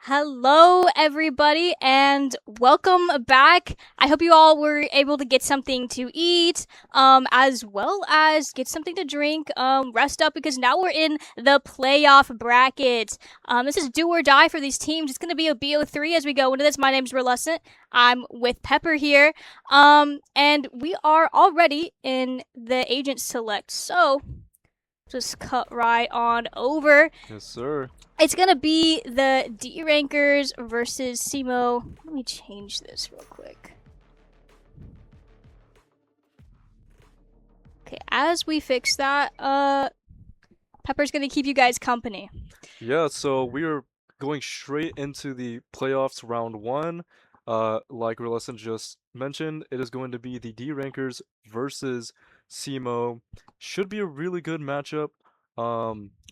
Hello, everybody, and welcome back. I hope you all were able to get something to eat, as well as get something to drink, rest up, because now we're in the playoff bracket. This is do or die for these teams. It's going to be a BO3 as we go into this. My name's Reluctant. I'm with Pepper here, and we are already in the agent select, so just cut right on over. Yes, sir. It's going to be the DeRankers versus SEMO. Let me change this real quick. Okay, as we fix that, Pepper's going to keep you guys company. Yeah, so we are going straight into the playoffs round one. Like Reluctant just mentioned, it is going to be the DeRankers versus SEMO. Should be a really good matchup.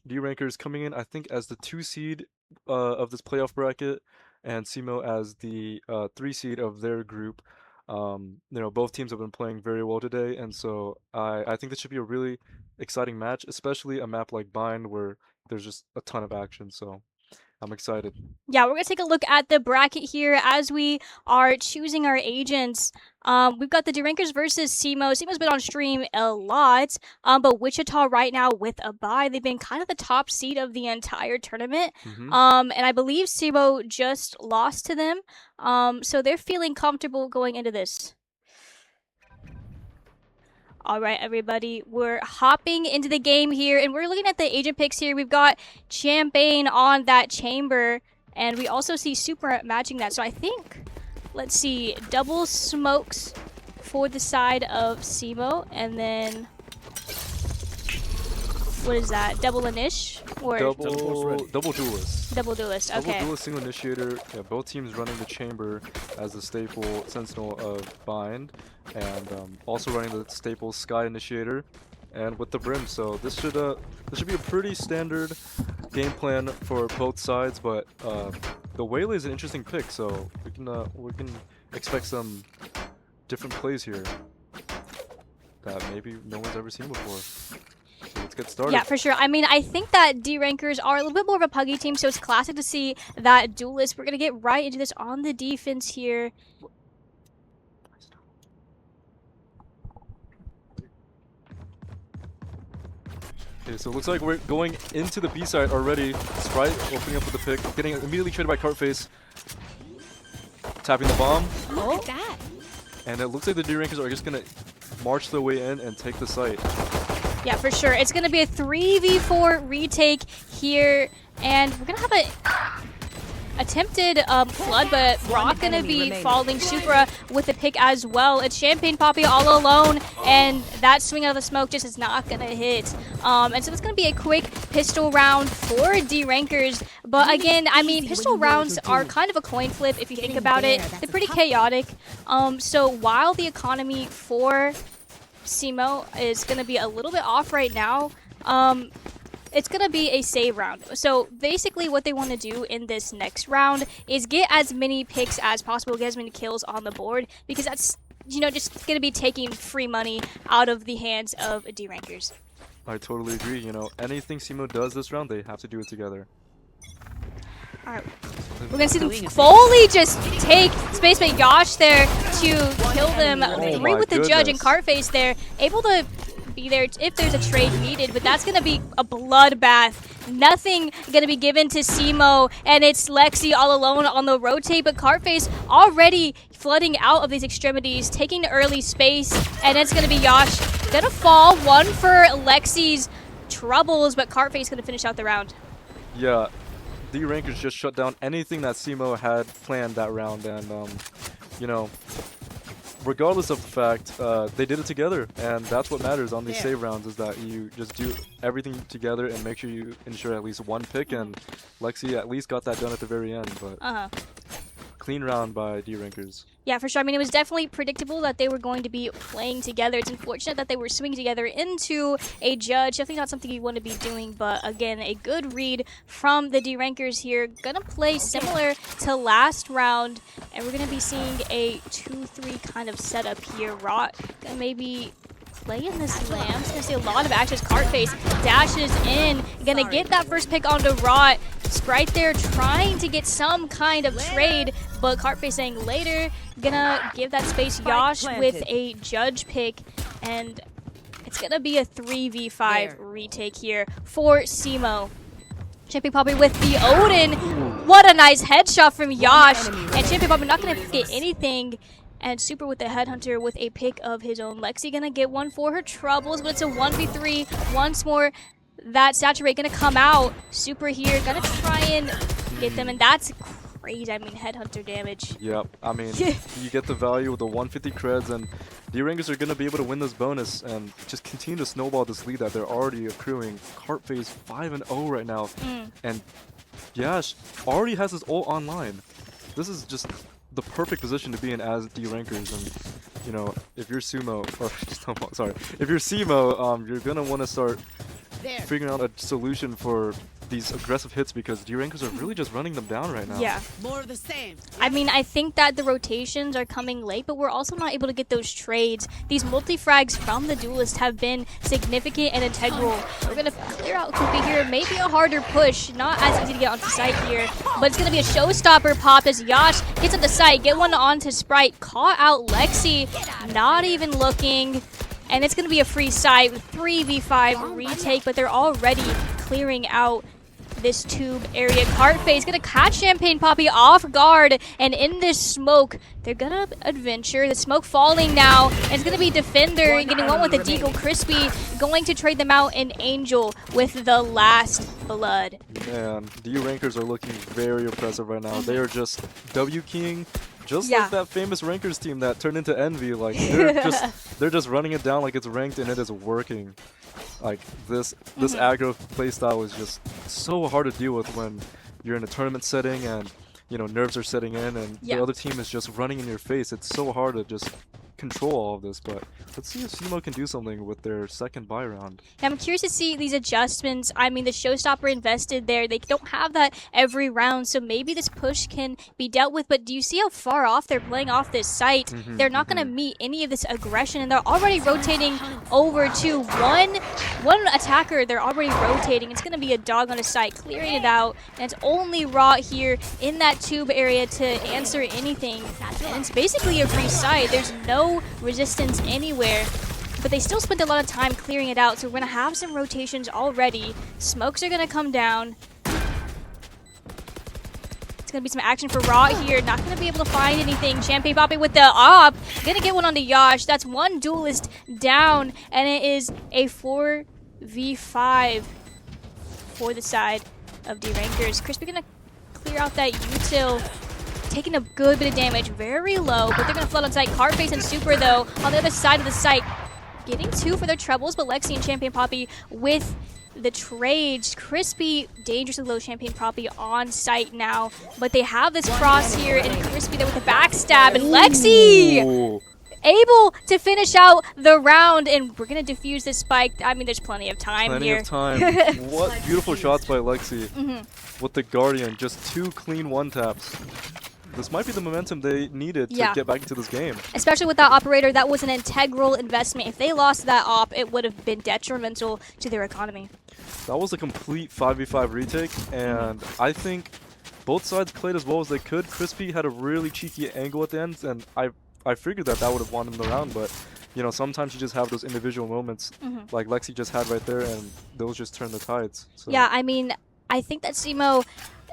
DeRankers coming in, I think, as the 2 seed of this playoff bracket, and SEMO as the 3 seed of their group. Both teams have been playing very well today, and so I think this should be a really exciting match, especially a map like Bind where there's just a ton of action. So I'm excited. Yeah, we're going to take a look at the bracket here as we are choosing our agents. We've got the DeRankers versus SEMO. SEMO's been on stream a lot, but Wichita right now with a bye. They've been kind of the top seed of the entire tournament. And I believe SEMO just lost to them. So they're feeling comfortable going into this. All right, everybody, we're hopping into the game here, and we're looking at the agent picks here. We've got Champagne on that chamber, and we also see Super matching that. So I think, let's see, double smokes for the side of SEMO, and then, what is that, double inish? Or Double duelist. Double duelist, okay. Double duelist, single initiator. Yeah, both teams running the chamber as the staple sentinel of Bind, and also running the staple sky initiator, and with the brim. So this should be a pretty standard game plan for both sides. But the Waylay is an interesting pick, so we can expect some different plays here that maybe no one's ever seen before. So let's get started. Yeah, for sure. I mean, I think that DeRankers are a little bit more of a puggy team, so it's classic to see that duelist. We're going to get right into this on the defense here. Okay, so it looks like we're going into the B side already. Sprite opening up with the pick, getting immediately traded by Cartface. Tapping the bomb. Oh, look at that. And it looks like the DeRankers are just going to march their way in and take the site. Yeah, for sure. It's going to be a 3v4 retake here, and we're going to have a attempted flood, but Rock going to be falling Supra with the pick as well. It's Champagne Poppy all alone, and that swing out of the smoke just is not going to hit. And so it's going to be a quick pistol round for DeRankers. But again, I mean, pistol rounds are kind of a coin flip if you think about it. They're pretty chaotic. So while the economy for SEMO is going to be a little bit off right now, it's going to be a save round. So basically what they want to do in this next round is get as many picks as possible, get as many kills on the board, because that's, just going to be taking free money out of the hands of DeRankers. I totally agree. Anything SEMO does this round, they have to do it together. Alright, we're going to see them fully just take Spaceman Yosh there to kill them. 3 with the judge and Cartface there, able to be there if there's a trade needed, but that's going to be a bloodbath. Nothing going to be given to SEMO, and it's Lexi all alone on the rotate, but Cartface already flooding out of these extremities, taking the early space, and it's going to be Yosh going to fall. 1 for Lexi's troubles, but Cartface going to finish out the round. Yeah, DeRankers just shut down anything that SEMO had planned that round, and regardless of the fact, they did it together, and that's what matters on these save rounds, is that you just do everything together and make sure you ensure at least one pick, and Lexi at least got that done at the very end. But clean round by DeRankers. Yeah, for sure. I mean, it was definitely predictable that they were going to be playing together. It's unfortunate that they were swinging together into a judge. Definitely not something you want to be doing, but again, a good read from the DeRankers here. Gonna play similar to last round, and we're gonna be seeing a 2-3 kind of setup here. Rot gonna maybe playing this Lamb's gonna see a lot of actions. Cartface dashes in, gonna get that first pick onto Rot. Sprite there trying to get some kind of trade, but Cartface saying later, gonna give that space. Yash with a judge pick, and it's gonna be a 3v5 retake here for SEMO. Champion Poppy with the Odin. What a nice headshot from Yash, and Champion Poppy not gonna get anything. And Super with the Headhunter with a pick of his own. Lexi gonna get one for her troubles, but it's a 1v3 once more. That saturate gonna come out. Super here, gonna try and get them, and that's crazy. I mean, Headhunter damage. Yep, I mean, you get the value with the 150 creds, and DeRankers are gonna be able to win this bonus and just continue to snowball this lead that they're already accruing. Cartface 5-0 right now, and Yash already has his ult online. This is just the perfect position to be in as DeRankers, and you know, if you're Sumo, or sorry, if you're SEMO, you're gonna want to start figuring out a solution for these aggressive hits because DeRankers are really just running them down right now. Yeah. More of the same. I mean, I think that the rotations are coming late, but we're also not able to get those trades. These multi-frags from the Duelist have been significant and integral. We're going to clear out Koopy here. Maybe a harder push. Not as easy to get onto site here, but it's going to be a showstopper pop as Yash gets onto site. Get one onto Sprite. Caught out Lexi. Not even looking. And it's going to be a free site with 3v5 retake, but they're already clearing out this tube area. Cartface gonna catch Champagne Poppy off guard, and in this smoke, they're gonna adventure. The smoke falling now, and it's gonna be Defender getting one with a Deagle. Crispy going to trade them out, and Angel with the last blood. Man, DeRankers are looking very impressive right now. They are just W-keying. Just like that famous Rankers team that turned into Envy, like they're just running it down like it's ranked and it is working. Like this aggro playstyle is just so hard to deal with when you're in a tournament setting and you know nerves are setting in and the other team is just running in your face. It's so hard to just control all of this, but let's see if SEMO can do something with their second buy round. I'm curious to see these adjustments. I mean, the showstopper invested there. They don't have that every round, so maybe this push can be dealt with, but do you see how far off they're playing off this site? They're not going to meet any of this aggression, and they're already rotating over to one attacker. They're already rotating. It's going to be a dog on a site, clearing it out, and it's only Rot here in that tube area to answer anything, and it's basically a free site. There's no resistance anywhere, but they still spent a lot of time clearing it out, so we're going to have some rotations already. Smokes are going to come down. It's going to be some action for Rot here. Not going to be able to find anything. Champagne Poppy with the op. Going to get one on the Yash. That's one Duelist down, and it is a 4v5 for the side of DeRankers. Crispy going to clear out that util. Taking a good bit of damage, very low, but they're going to flood on site. Cartface and Super, though, on the other side of the site, getting two for their troubles, but Lexi and Champagne Poppy with the trades. Crispy, dangerously low Champagne Poppy on site now, but they have this cross here, and Crispy there with the backstab, and Lexi able to finish out the round, and we're going to defuse this spike. I mean, there's plenty of time here. Plenty of time. What beautiful shots by Lexi with the Guardian. Just two clean one-taps. This might be the momentum they needed to get back into this game. Especially with that operator, that was an integral investment. If they lost that op, it would have been detrimental to their economy. That was a complete 5v5 retake, and I think both sides played as well as they could. Crispy had a really cheeky angle at the end, and I figured that would have won him the round, but you know, sometimes you just have those individual moments like Lexi just had right there, and those just turn the tides. So. Yeah, I mean, I think that SEMO,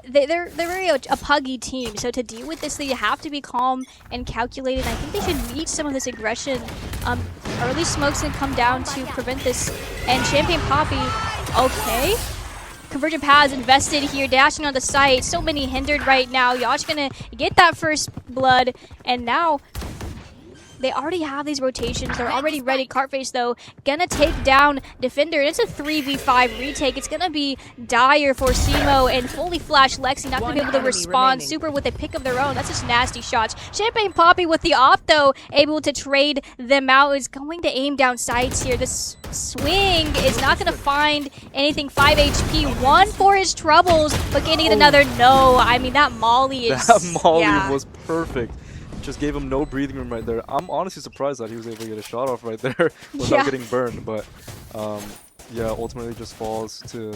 they're very a puggy team, so to deal with this, they have to be calm and calculated. I think they should meet some of this aggression. Early smokes can come down to prevent this, and Champagne Poppy, okay. Convergent Paths invested here, dashing on the site. So many hindered right now. Yash gonna get that first blood, and now they already have these rotations. They're already ready. Cartface, though, gonna take down Defender. It's a 3v5 retake. It's gonna be dire for SEMO, and fully flash Lexi not gonna be able to respond. Super with a pick of their own. That's just nasty shots. Champagne Poppy with the op, though, able to trade them out. Is going to aim down sights here. This swing is not gonna find anything. 5 HP, one for his troubles, but getting another no. I mean, that molly is... That molly was perfect. just gave him no breathing room right there. I'm honestly surprised that he was able to get a shot off right there without getting burned. But yeah, ultimately just falls to,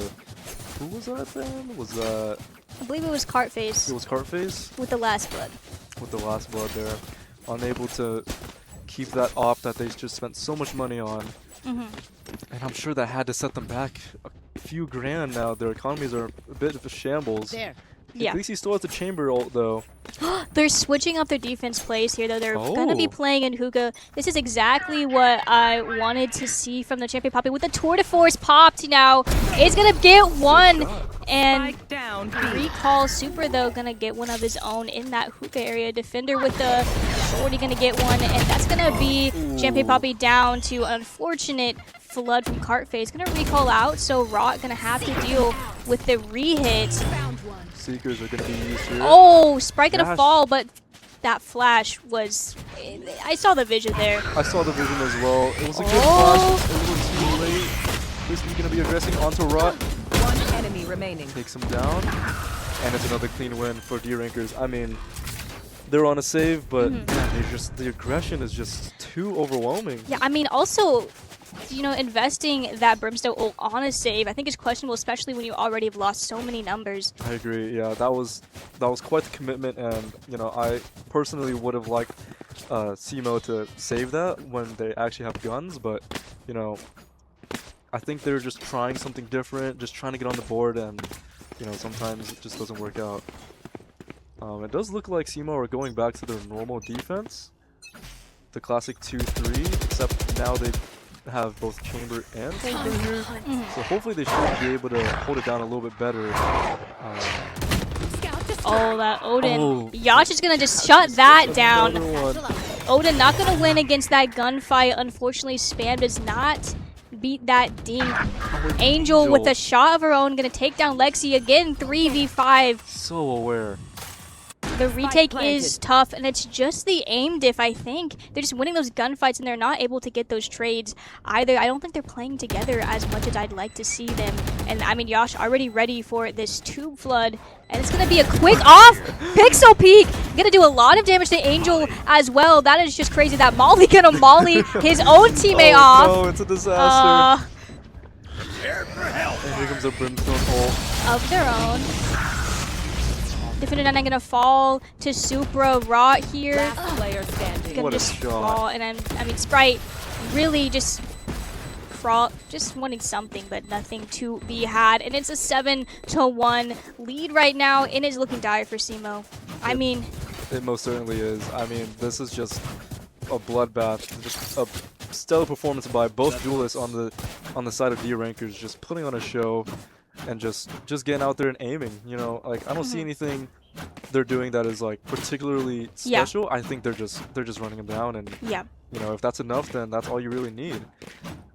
who was that then? Was that? I believe it was Cartface. It was Cartface? With the last blood. With the last blood there. Unable to keep that off that they just spent so much money on. And I'm sure that had to set them back a few grand now. Their economies are a bit of a shambles. Yeah. At least he still has the chamber ult though. They're switching up their defense plays here though. They're going to be playing in hookah. This is exactly what I wanted to see from the champion Poppy. With the tour de force popped now, it's going to get one. And recall Super though going to get one of his own in that hookah area. Defender with the shorty going to get one, and that's going to be champion Poppy down to unfortunate flood from Cartface. Going to recall out, so Rot going to have to deal with the re-hit. Seekers are going to be used here. Oh, Sprite going to fall, but that flash was... I saw the vision there. I saw the vision as well. It was a good flash. It was too late. This is going to be aggressing onto Rot. One enemy remaining. Takes him down. And it's another clean win for DeRankers. I mean, they're on a save, but man, the aggression is just too overwhelming. Yeah, I mean, also... You know, investing that Brimstone ult on a save, I think is questionable, especially when you already have lost so many numbers. I agree. Yeah, that was quite the commitment, and you know, I personally would have liked SEMO to save that when they actually have guns, but you know, I think they're just trying something different, just trying to get on the board, and you know, sometimes it just doesn't work out. It does look like SEMO are going back to their normal defense, the classic 2-3, except now they have both chamber and chamber here, so hopefully they should be able to hold it down a little bit better. Oh, that Odin. Oh. Yash is gonna just shut that down. Odin not gonna win against that gunfight. Unfortunately, Spam does not beat that ding. Angel with a shot of her own gonna take down Lexi again. 3v5. So aware. The retake is tough, and it's just the aim diff, I think. They're just winning those gunfights, and they're not able to get those trades either. I don't think they're playing together as much as I'd like to see them. And, I mean, Yash already ready for this tube flood, and it's going to be a quick off. Pixel Peak going to do a lot of damage to Angel as well. That is just crazy. That Molly going to molly his own teammate off. No, it's a disaster. And here comes a Brimstone ult. Of their own. Defender gonna fall to Supra Rot here. Last player standing. Gonna just fall, and I mean Sprite really just wanting something, but nothing to be had. And it's a 7-1 lead right now, and it's looking dire for SEMO. I mean, it most certainly is. I mean, this is just a bloodbath, just a stellar performance by both duelists on the side of DeRankers, just putting on a show. And just getting out there and aiming, you know, like I don't see anything they're doing that is like particularly special. I think they're just running them down, and you know, if that's enough, then that's all you really need.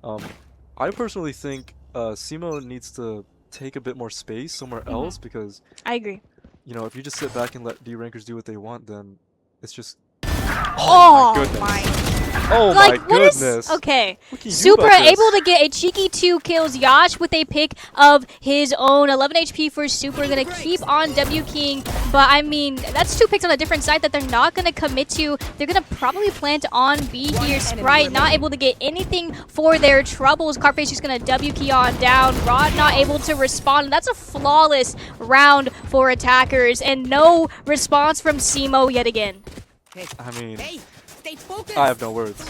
I personally think SEMO needs to take a bit more space somewhere else, because I agree. You know, if you just sit back and let DeRankers do what they want, then it's just oh my goodness. Oh like, my goodness. Okay. Supra able to get a cheeky 2 kills. Yash with a pick of his own. 11 HP for Supra. Going to keep on W King. But, I mean, that's 2 picks on a different side that they're not going to commit to. They're going to probably plant on B here. Sprite not able to get anything for their troubles. Cartface just going to W key on down. Rod not able to respond. That's a flawless round for attackers. And no response from SEMO yet again. I mean, I have no words.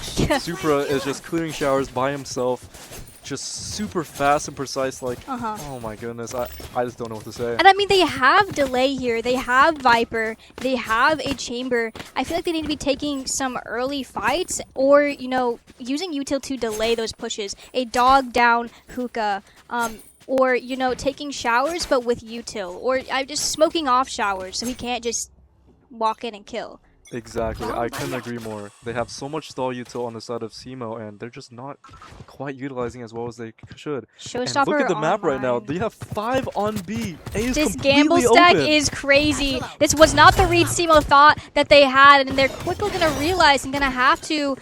Supra is just clearing showers by himself, just super fast and precise. Like, oh my goodness, I just don't know what to say. And I mean, they have delay here. They have Viper. They have a chamber. I feel like they need to be taking some early fights, or you know, using util to delay those pushes. A dog down hookah. Or you know, taking showers but with util, or just smoking off showers so he can't just walk in and kill. Exactly, I couldn't agree more. They have so much stall util on the side of SEMO, and they're just not quite utilizing as well as they should. And look at the map right now. They have 5 on B. A is this gamble stack is crazy. This was not the read SEMO thought that they had, and they're quickly going to realize and going to have to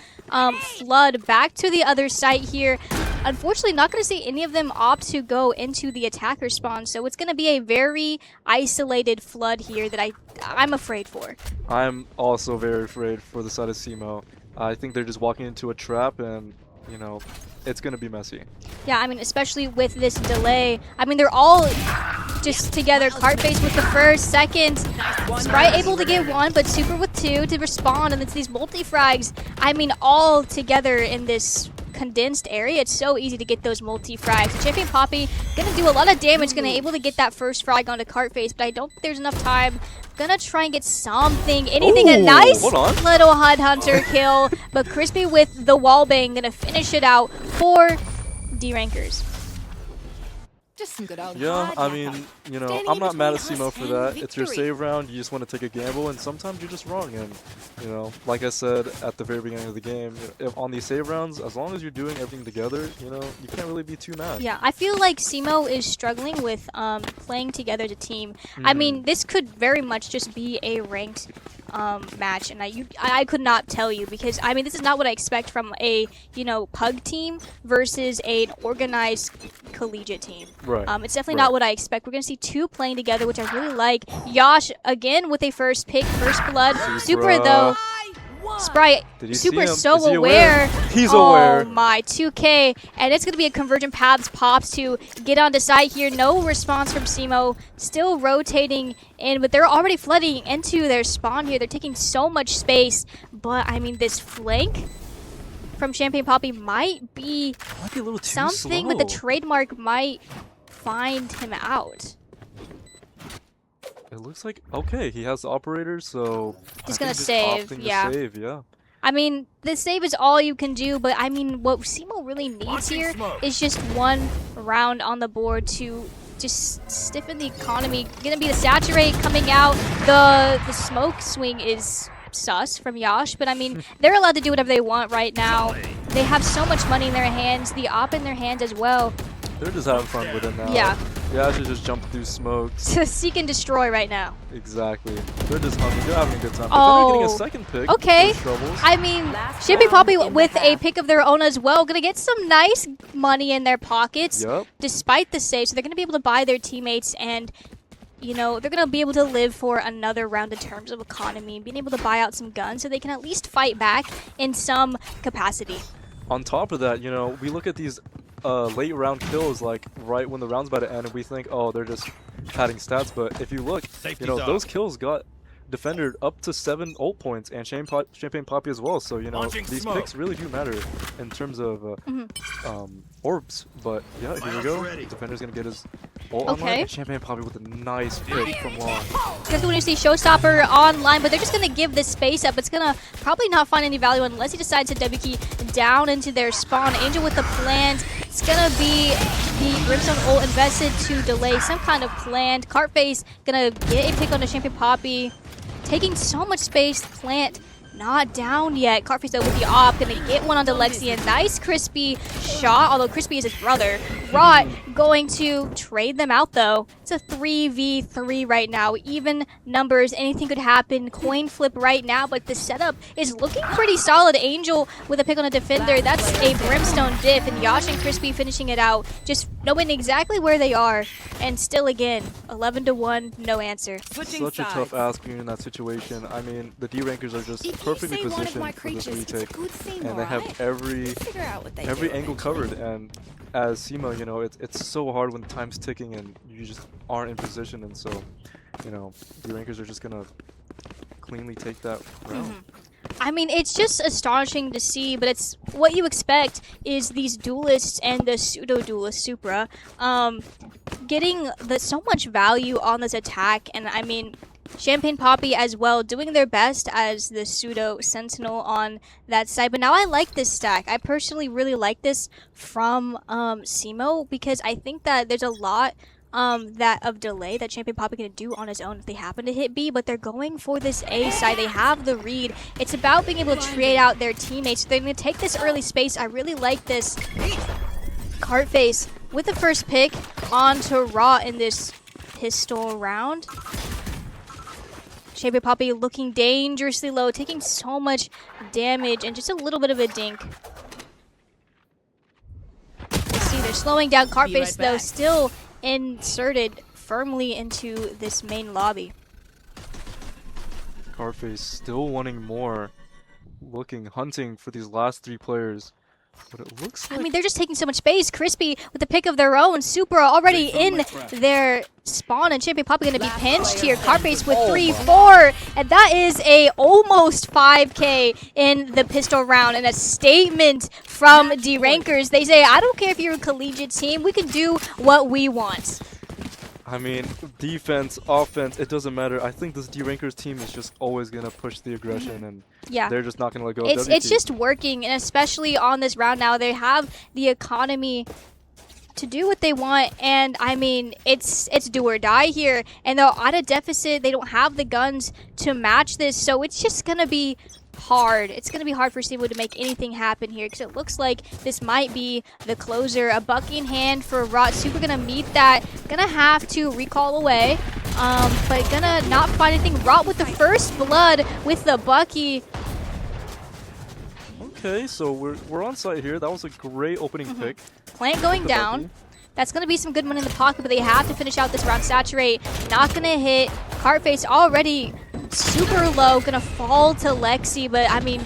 flood back to the other site here. unfortunately not going to see any of them opt to go into the attacker spawn, so it's going to be a very isolated flood here that I'm afraid for. I'm also very afraid for the side of SEMO. I think they're just walking into a trap and, you know, it's going to be messy. Yeah, I mean, especially with this delay. I mean, they're all just together. Cartface with the first, second. Sprite able to get one, but Super with two to respond, and it's these multi-frags. I mean, all together in this condensed area. It's so easy to get those multi-frags. So Champion Poppy gonna do a lot of damage, gonna able to get that first frag onto Cartface, but I don't think there's enough time. Gonna try and get something, anything. A nice little Headhunter kill, but Crispy with the wallbang gonna finish it out for DeRankers. Just some good old Yeah, I mean, you know, I'm not mad at SEMO for that. It's your save round. You just want to take a gamble, and sometimes you're just wrong. And, you know, like I said at the very beginning of the game, if on these save rounds, as long as you're doing everything together, you know, you can't really be too mad. Yeah, I feel like SEMO is struggling with playing together as a team. I mean, this could very much just be a ranked match, and I could not tell you, because I mean, this is not what I expect from a, you know, pug team versus an organized collegiate team. Right. It's definitely not what I expect. We're gonna see two playing together, which I really like. Yash again with a first pick, first blood. Super though. Sprite, Super so aware. He's aware. Oh my, 2K. And it's going to be a convergent paths pops to get onto site here. No response from SEMO. Still rotating in, but they're already flooding into their spawn here. They're taking so much space. But, I mean, this flank from Champagne Poppy might be a little too something, slow. but the trademark might find him out. It looks like, okay, he has the operator, so He's going to save, yeah. Yeah. I mean, the save is all you can do, but I mean, what SEMO really needs here is just one round on the board to just stiffen the economy. Gonna be the saturate coming out. The smoke swing is sus from Yash, but I mean, they're allowed to do whatever they want right now. They have so much money in their hands, the op in their hands as well. They're just having fun with it now. Yeah. Yeah, I should just jump through smokes. To seek and destroy right now. Exactly. They're just humming. They're having a good time. But Oh. they're getting a second pick. Okay. Troubles. I mean, Champagne Poppy with a pick of their own as well. Gonna get some nice money in their pockets. Yep. Despite the save. So they're gonna be able to buy their teammates, and you know, they're gonna be able to live for another round in terms of economy, being able to buy out some guns so they can at least fight back in some capacity. On top of that, you know, we look at these late round kills, like right when the round's about to end, and we think, oh, they're just padding stats. But if you look, you know, those kills got defended up to 7 ult points, and Champagne Poppy as well. So, you know, these picks really do matter in terms of orbs. But yeah, here we go. Defender's gonna get his ult online, and Champagne Poppy with a nice pick from long. Because when you see Showstopper online, but they're just going to give this space up. It's going to probably not find any value unless he decides to W key down into their spawn. Angel with the plant. It's going to be the Brimstone ult invested to delay some kind of plant. Cartface going to get a pick on the Champagne Poppy. Taking so much space. Plant not down yet. Cartface though with the op. Going to get one onto Lexian. Nice Crispy shot, although Crispy is his brother. Rot going to trade them out though. It's a 3v3 right now. Even numbers, anything could happen. Coin flip right now, but the setup is looking pretty solid. Angel with a pick on a defender. That's a Brimstone diff, and Yash and Crispy finishing it out. Just knowing exactly where they are. And still again, 11-1, no answer. Such a tough ask being in that situation. I mean, the DeRankers are just perfectly positioned for this retake, and they have every angle covered. And as SEMO, you know, it's so hard when time's ticking and you just aren't in position, and so, you know, DeRankers are just gonna cleanly take that round. I mean, it's just astonishing to see, but it's what you expect is these duelists and the pseudo-duelist Supra getting so much value on this attack. And I mean, Champagne Poppy as well doing their best as the pseudo sentinel on that side. But now I like this stack. I personally really like this from SEMO, because I think that there's a lot of delay that Champagne Poppy can do on his own if they happen to hit B, but they're going for this A side. They have the read. It's about being able to trade out their teammates. They're going to take this early space. I really like this. Cartface with the first pick onto Raw in this pistol round. Champagne Poppy looking dangerously low, taking so much damage, and just a little bit of a dink. slowing down. Cartface, right though, back. still inserted firmly into this main lobby. Cartface still wanting more. Hunting for these last 3 players. But it looks like... I mean, they're just taking so much space. Crispy with the pick of their own. Supra already in their spawn, and Champion Poppy going to be pinched here. Cartface with 3-4, and that is a almost 5K in the pistol round, and a statement from DeRankers. They say, I don't care if you're a collegiate team, we can do what we want. I mean, defense, offense, it doesn't matter. I think this DeRankers team is just always going to push the aggression, and they're just not going to let go of WT. It's just working, and especially on this round now, they have the economy to do what they want, and I mean, it's do or die here, and they're at a deficit. They don't have the guns to match this, so it's just going to be hard. It's going to be hard for SEMO to make anything happen here, because it looks like this might be the closer. A bucky in hand for Rot. Super going to meet that. Going to have to recall away, but going to not find anything. Rot with the first blood with the bucky. Okay, so we're on site here. That was a great opening pick. Plant going down. That's going to be some good money in the pocket, but they have to finish out this round. Saturate, not going to hit. Cartface already super low, going to fall to Lexi, but I mean,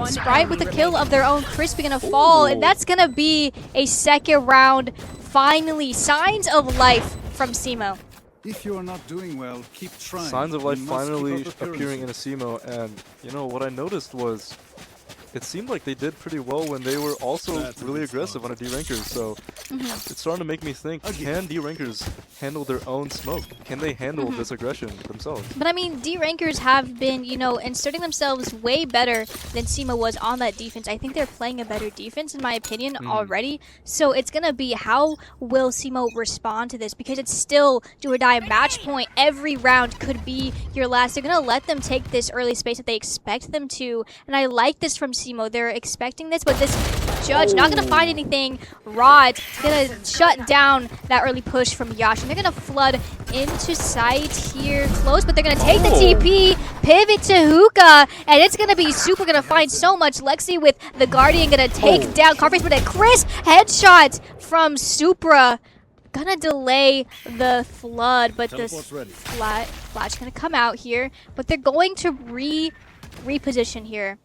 Sprite with the kill of their own. Crispy going to fall, and that's going to be a second round. Finally, signs of life from SEMO. If you are not doing well, keep trying. Signs of life You must finally keep up appearing in a SEMO, and you know what I noticed was it seemed like they did pretty well when they were also really aggressive on a DeRankers, so it's starting to make me think, can DeRankers handle their own smoke? Can they handle this aggression themselves? But I mean, DeRankers have been, you know, inserting themselves way better than SEMO was on that defense. I think they're playing a better defense, in my opinion, already. So it's going to be, how will SEMO respond to this? Because it's still do or die match point. Every round could be your last. They're going to let them take this early space if they expect them to. And I like this from SEMO. They're expecting this, but this Judge not going to find anything. Rod going to shut down that early push from Yash. And they're going to flood into sight here. Close, but they're going to take the TP, pivot to Hookah, and it's going to be Super going to find so much. Lexi with the Guardian going to take down Carface, but a crisp headshot from Supra. Gonna delay the flood, but this flash gonna come out here. But they're going to reposition here.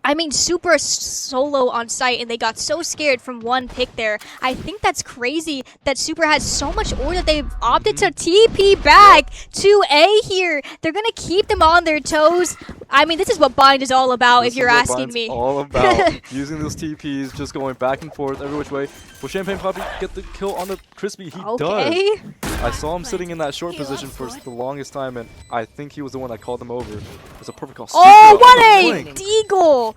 I mean, Super solo on site, and they got so scared from one pick there. I think that's crazy that Super has so much ore that they've opted to TP back to A here. They're going to keep them on their toes. I mean, this is what Bind is all about, if you're asking me. All about using those TPs, just going back and forth every which way. Will Champagne Poppy get the kill on the Crispy? He does. I saw him sitting in that short position for the longest time, and I think he was the one that called them over. It was a perfect call. Oh, what a deagle!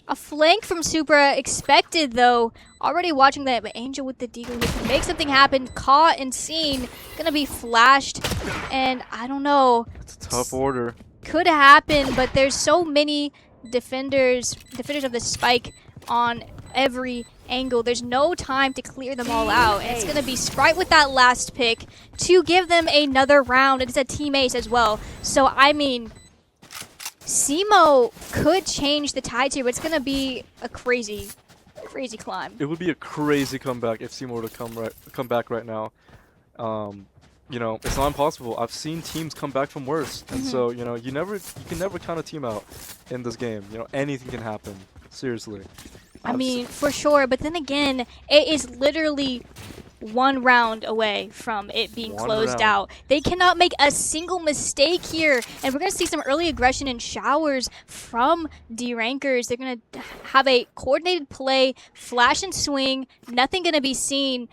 A flank from Supra expected, though. Already watching that, but Angel with the deagle here can make something happen. Caught and seen. Gonna be flashed, and I don't know. It's a tough order. Could happen, but there's so many defenders of the spike on every angle. There's no time to clear them all out. And it's going to be Sprite with that last pick to give them another round. It's a team ace as well. So, I mean, SEMO could change the tides here, but it's going to be a crazy climb. It would be a crazy comeback if SEMO were to come back right now. You know, it's not impossible. I've seen teams come back from worse. And so, you know, you can never count a team out in this game. You know, anything can happen. Seriously. I mean, for sure. But then again, it is literally one round away from it being closed out. They cannot make a single mistake here. And we're going to see some early aggression and showers from DeRankers. They're going to have a coordinated play, flash and swing, nothing going to be seen.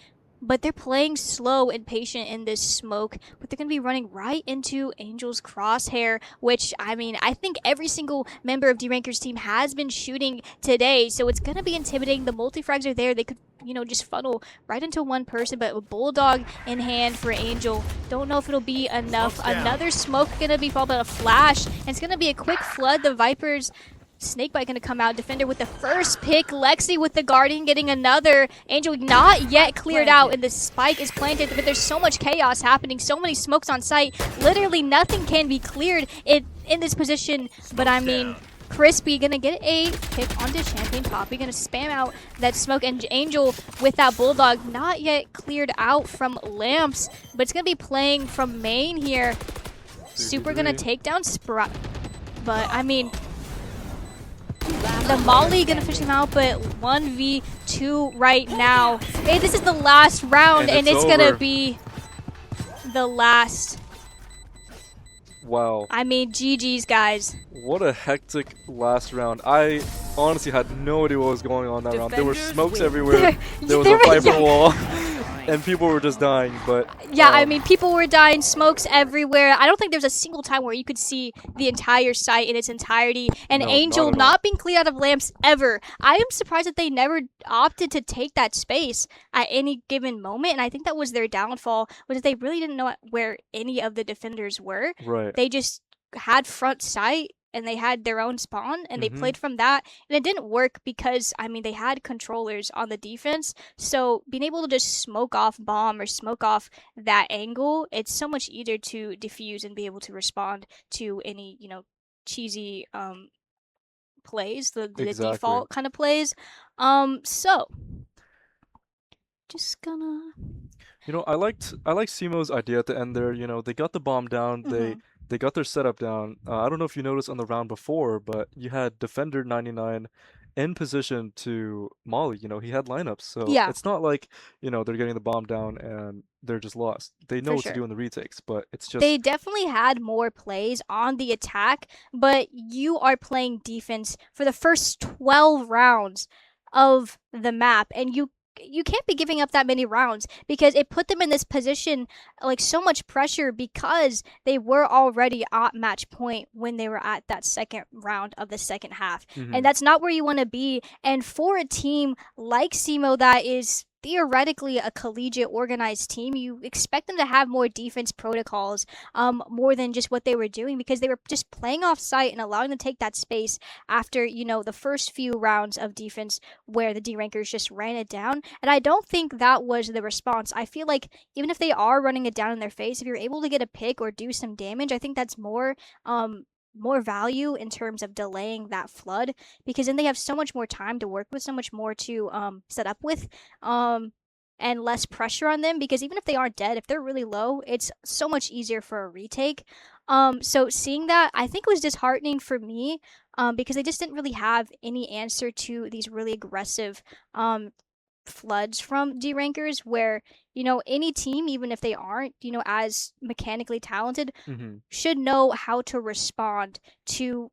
But they're playing slow and patient in this smoke. But they're going to be running right into Angel's crosshair, which, I mean, I think every single member of DeRankers' team has been shooting today. So it's going to be intimidating. The multi-frags are there. They could, you know, just funnel right into one person. But a Bulldog in hand for Angel. Don't know if it'll be enough. Another smoke going to be followed by a flash. And it's going to be a quick flood. The Vipers... Snakebite going to come out. Defender with the first pick. Lexi with the Guardian getting another. Angel not yet cleared out, and the spike is planted. But there's so much chaos happening. So many smokes on site. Literally nothing can be cleared in this position. But I mean, Crispy gonna get a pick onto Champagne Poppy, gonna spam out that smoke, and Angel with that Bulldog not yet cleared out from Lamps, but it's gonna be playing from main here. Super gonna take down Sprout, but I mean, the Molly gonna fish him out, but 1v2 right now. Hey, this is the last round, and it's gonna be the last. Wow. I mean, GG's, guys. What a hectic last round. I honestly had no idea what was going on that round. There were smokes everywhere. There was a Viper wall. And people were just dying, but... Yeah, I mean, people were dying, smokes everywhere. I don't think there's a single time where you could see the entire site in its entirety. And No, Angel not at all. not being cleared out of Lamps ever. I am surprised that they never opted to take that space at any given moment. And I think that was their downfall, was that they really didn't know where any of the defenders were. Right. They just had front sight, and they had their own spawn, and they played from that, and it didn't work because, I mean, they had controllers on the defense, so being able to just smoke off bomb or smoke off that angle, it's so much easier to defuse and be able to respond to any, you know, cheesy plays, the Exactly. default kind of plays. So just gonna... You know, I liked SEMO's idea at the end there. You know, they got the bomb down. They got their setup down. I don't know if you noticed on the round before, but you had Defender 99 in position to Molly. You know, he had lineups. So Yeah. it's not like, you know, they're getting the bomb down and they're just lost. They know For what sure. to do in the retakes, but it's just... They definitely had more plays on the attack, but you are playing defense for the first 12 rounds of the map, and you can't be giving up that many rounds because it put them in this position, like so much pressure, because they were already at match point when they were at that second round of the second half. And that's not where you want to be. And for a team like SEMO that is theoretically a collegiate organized team, you expect them to have more defense protocols, more than just what they were doing, because they were just playing off site and allowing them to take that space after, you know, the first few rounds of defense where the DeRankers just ran it down. And I don't think that was the response. I feel like even if they are running it down in their face, if you're able to get a pick or do some damage, I think that's more value in terms of delaying that flood, because then they have so much more time to work with, so much more to set up with, and less pressure on them, because even if they aren't dead, if they're really low, it's so much easier for a retake. So seeing that, I think it was disheartening for me, because they just didn't really have any answer to these really aggressive floods from DeRankers, where, you know, any team, even if they aren't, you know, as mechanically talented, should know how to respond to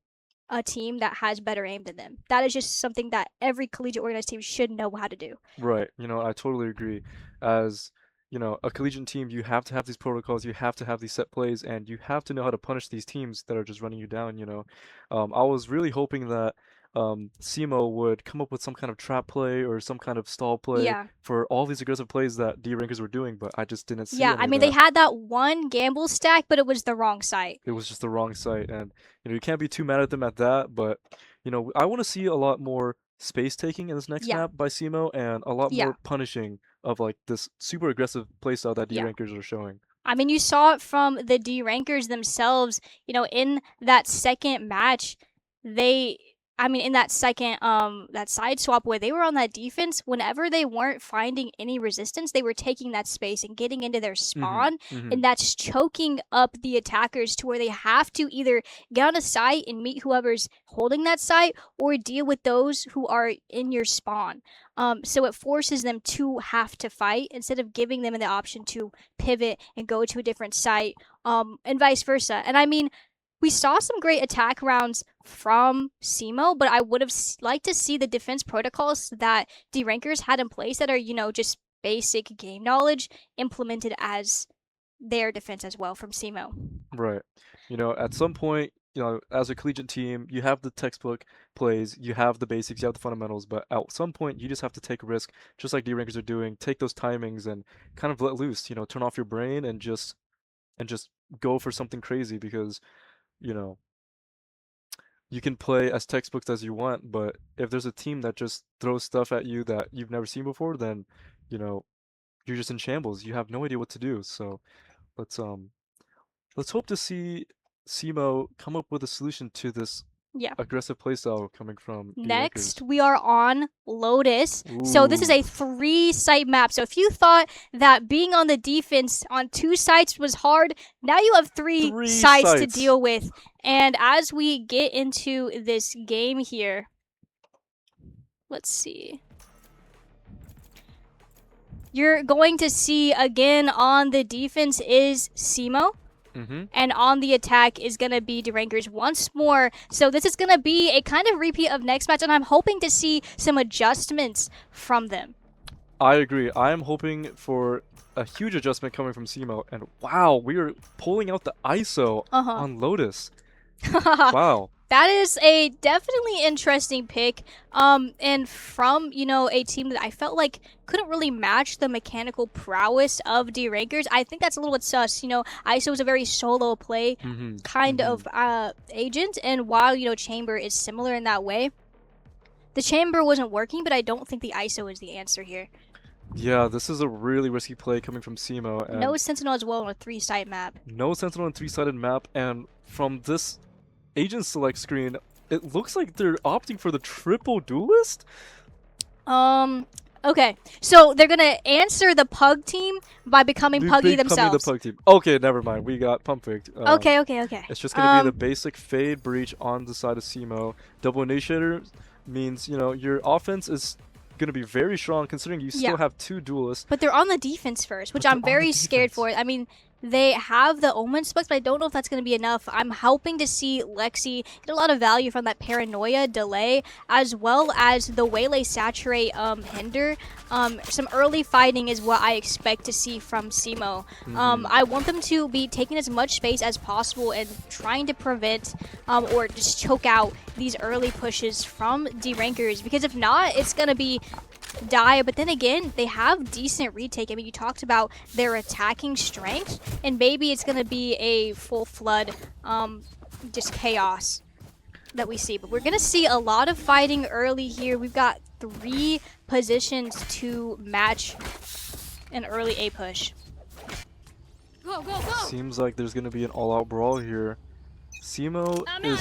a team that has better aim than them. That is just something that every collegiate organized team should know how to do. Right. You know, I totally agree. As, you know, a collegiate team, you have to have these protocols, you have to have these set plays, and you have to know how to punish these teams that are just running you down, you know. I was really hoping that SEMO would come up with some kind of trap play or some kind of stall play Yeah. for all these aggressive plays that DeRankers were doing, but I just didn't see Yeah, any I of mean, that. they had that one gamble stack, but it was the wrong site. It was just the wrong site, and you know, you can't be too mad at them at that, but you know, I want to see a lot more space taking in this next Yeah. map by SEMO, and a lot Yeah. more punishing of like this super aggressive playstyle that Yeah. DeRankers are showing. I mean, you saw it from the DeRankers themselves, you know, in that second match, in that second, that side swap where they were on that defense, whenever they weren't finding any resistance, they were taking that space and getting into their spawn, and that's choking up the attackers to where they have to either get on a site and meet whoever's holding that site, or deal with those who are in your spawn. So it forces them to have to fight instead of giving them the option to pivot and go to a different site, and vice versa. And I mean, we saw some great attack rounds from SEMO, but I would have liked to see the defense protocols that DeRankers had in place that are, you know, just basic game knowledge implemented as their defense as well from SEMO. Right. You know, at some point, you know, as a collegiate team, you have the textbook plays, you have the basics, you have the fundamentals, but at some point, you just have to take a risk, just like DeRankers are doing, take those timings and kind of let loose, you know, turn off your brain and just go for something crazy, because you know, you can play as textbooks as you want, but if there's a team that just throws stuff at you that you've never seen before, then, you know, you're just in shambles. You have no idea what to do. So let's hope to see SEMO come up with a solution to this Yeah. aggressive playstyle coming from Next, we are on Lotus. DeRankers. So this is a Ooh. 3-site map. So if you thought that being on the defense on 2 sites was hard, now you have 3 sites to deal with. And as we get into this game here, let's see. You're going to see again on the defense is SEMO. And on the attack is going to be DeRankers once more. So this is going to be a kind of repeat of next match, and I'm hoping to see some adjustments from them. I agree. I am hoping for a huge adjustment coming from SEMO. And wow, we are pulling out the ISO on Lotus. Wow. That is a definitely interesting pick. And from, you know, a team that I felt like couldn't really match the mechanical prowess of DeRankers. I think that's a little bit sus. You know, ISO is a very solo play kind of agent. And while, you know, Chamber is similar in that way, the Chamber wasn't working, but I don't think the ISO is the answer here. Yeah, this is a really risky play coming from SEMO. And no Sentinel as well on a 3-site map. No Sentinel on a 3-sided map. And from this agent select screen, it looks like they're opting for the triple duelist. Okay, so they're gonna answer the Pug team by becoming Puggy themselves. The Pug team. Okay, never mind. We got pump faked. Okay. It's just gonna be the basic fade breach on the side of SEMO. Double initiator means, you know, your offense is gonna be very strong considering you still have 2 duelists. But they're on the defense first, which I'm very scared for. I mean, they have the Omen specs, but I don't know if that's going to be enough. I'm hoping to see Lexi get a lot of value from that Paranoia delay, as well as the Waylay Saturate Hinder. Some early fighting is what I expect to see from SEMO. I want them to be taking as much space as possible and trying to prevent or just choke out these early pushes from DeRankers, because if not, it's going to be die. But then again, they have decent retake. I mean, you talked about their attacking strength, and maybe it's going to be a full flood just chaos that we see. But we're going to see a lot of fighting early here. We've got 3 positions to match an early A push. Go, go, go! Seems like there's going to be an all-out brawl here. SEMO is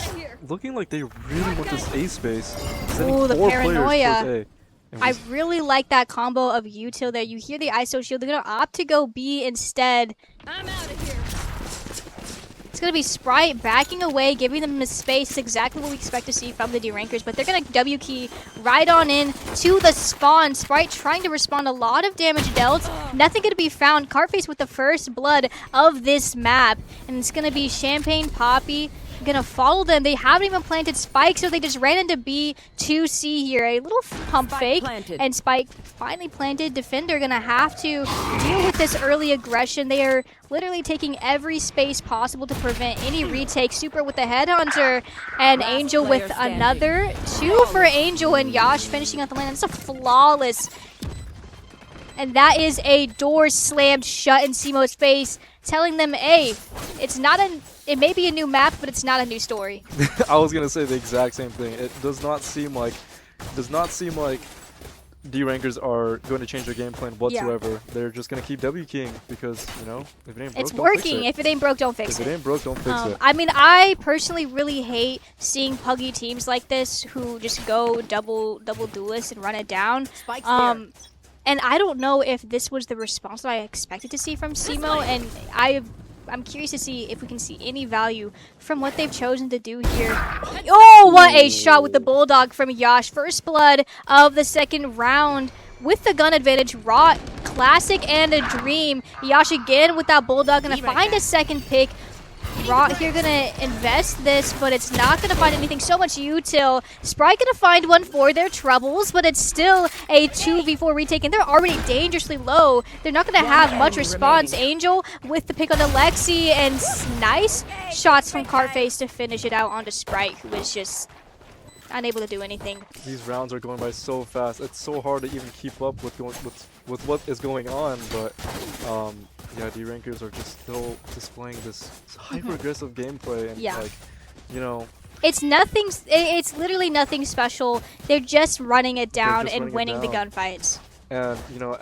looking like they really want this A space. Ooh, the Paranoia. A. I really like that combo of util there. You hear the ISO shield. They're going to opt to go B instead. I'm out of here. It's going to be Sprite backing away, giving them the space. Exactly what we expect to see from the DeRankers. But they're going to W key right on in to the spawn. Sprite trying to respond. A lot of damage dealt. Nothing going to be found. Carface with the first blood of this map. And it's going to be Champagne Poppy gonna follow them. They haven't even planted Spike, so they just ran into B to C here. A little pump fake, and Spike finally planted. Defender gonna have to deal with this early aggression. They are literally taking every space possible to prevent any retake. Super with the headhunter, and Angel with another 2 for Angel, and Yash finishing off the lane. That's a flawless. And that is a door slammed shut in SEMO's face, telling them, hey, it may be a new map, but it's not a new story. I was gonna say the exact same thing. It does not seem like DeRankers are going to change their game plan whatsoever. Yeah. They're just gonna keep W keying because, you know, if it ain't broke, it's working. If it ain't broke, don't fix it. If it ain't broke, don't fix it. I mean, I personally really hate seeing puggy teams like this who just go double duelist and run it down. And I don't know if this was the response that I expected to see from SEMO, and I'm curious to see if we can see any value from what they've chosen to do here. Oh, what a shot with the Bulldog from Yash. First blood of the second round with the gun advantage. Raw, classic, and a dream. Yash again with that Bulldog, gonna find a second pick. Raw here gonna invest this, but it's not gonna find anything. So much util. Sprite gonna find one for their troubles, but it's still a 2v4 retake, and they're already dangerously low. They're not gonna have much response. Angel with the pick on Alexi, and nice shots from Cartface to finish it out onto Sprite, who is just unable to do anything. These rounds are going by so fast. It's so hard to even keep up with what is going on, but yeah, DeRankers are just still displaying this hyper-aggressive gameplay, and like, you know, it's nothing. It's literally nothing special. They're just running it down and winning the gunfights. And you know,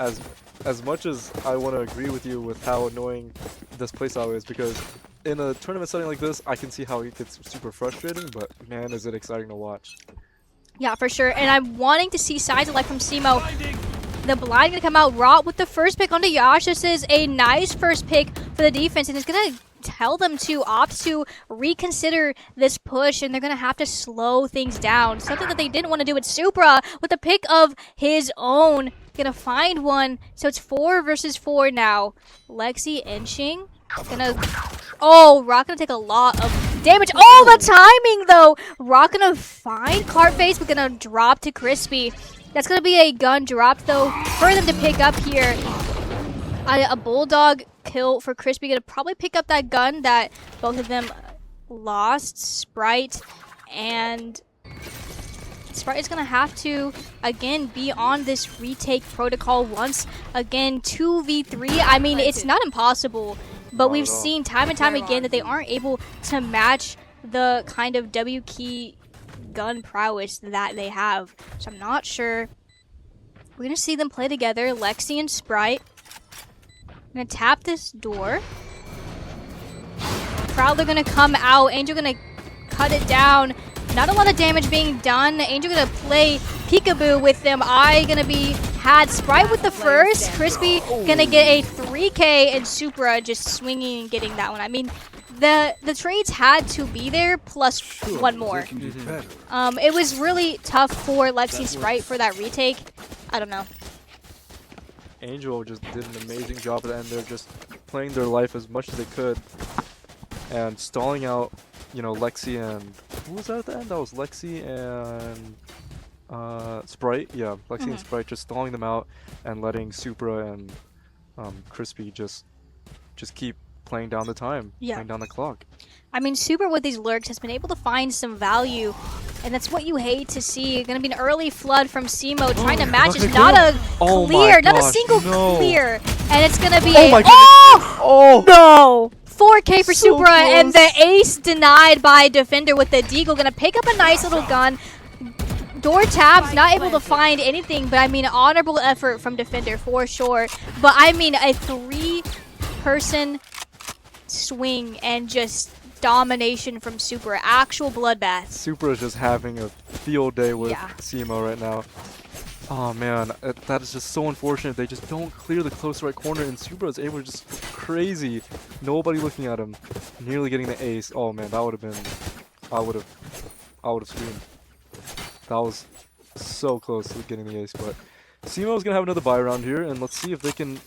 as much as I want to agree with you with how annoying this playstyle is, because in a tournament setting like this, I can see how it gets super frustrating, but man, is it exciting to watch. Yeah, for sure. And I'm wanting to see signs of life from SEMO. The blind gonna come out raw with the first pick onto Yash. This is a nice first pick for the defense, and it's gonna tell them to opt to reconsider this push, and they're gonna have to slow things down. Something that they didn't want to do with Supra with a pick of his own. Gonna find one, so it's 4 versus 4 now. Lexi inching. Gonna. Oh, Rock gonna take a lot of damage. Oh, the timing though. Rock gonna find Cartface, but gonna drop to Crispy. That's going to be a gun drop, though, for them to pick up here. A Bulldog kill for Crispy. Going to probably pick up that gun that both of them lost. Sprite and... Sprite is going to have to, again, be on this retake protocol once. Again, 2v3. I mean, it's not impossible, but we've seen time and time again that they aren't able to match the kind of W key gun prowess that they have. So I'm not sure. We're gonna see them play together, Lexi and Sprite. I'm gonna tap this door. Prowler gonna come out. Angel gonna cut it down. Not a lot of damage being done. Angel gonna play peekaboo with them. Gonna be had Sprite with the first. Crispy gonna get a 3K, and Supra just swinging and getting that one. I mean, the trades had to be there, plus one more. It was really tough for Lexi and Sprite for that retake. I don't know. Angel just did an amazing job at the end. They're just playing their life as much as they could and stalling out, you know, Lexi and who was that at the end? That was Lexi and Sprite. Yeah, Lexi and Sprite just stalling them out and letting Supra and Crispy just keep playing down the time, playing down the clock. I mean, Super with these lurks has been able to find some value, and that's what you hate to see. Going to be an early flood from SEMO trying to match. It's not a clear, not a single clear, and it's going to be no! 4K for So Supra, close. and the ace denied by Defender with the Deagle. Going to pick up a nice little gun. Door tabs, not able to find anything, but I mean, honorable effort from Defender for sure. But I mean, a 3-person swing and just domination from Supra. Actual bloodbath. Supra is just having a field day with SEMO right now. Oh man, that is just so unfortunate. They just don't clear the close right corner, and Supra is able to just go crazy. Nobody looking at him, nearly getting the ace. Oh man, that would have been. I would have screamed. That was so close to getting the ace, but SEMO is gonna have another buy round here, and let's see if they can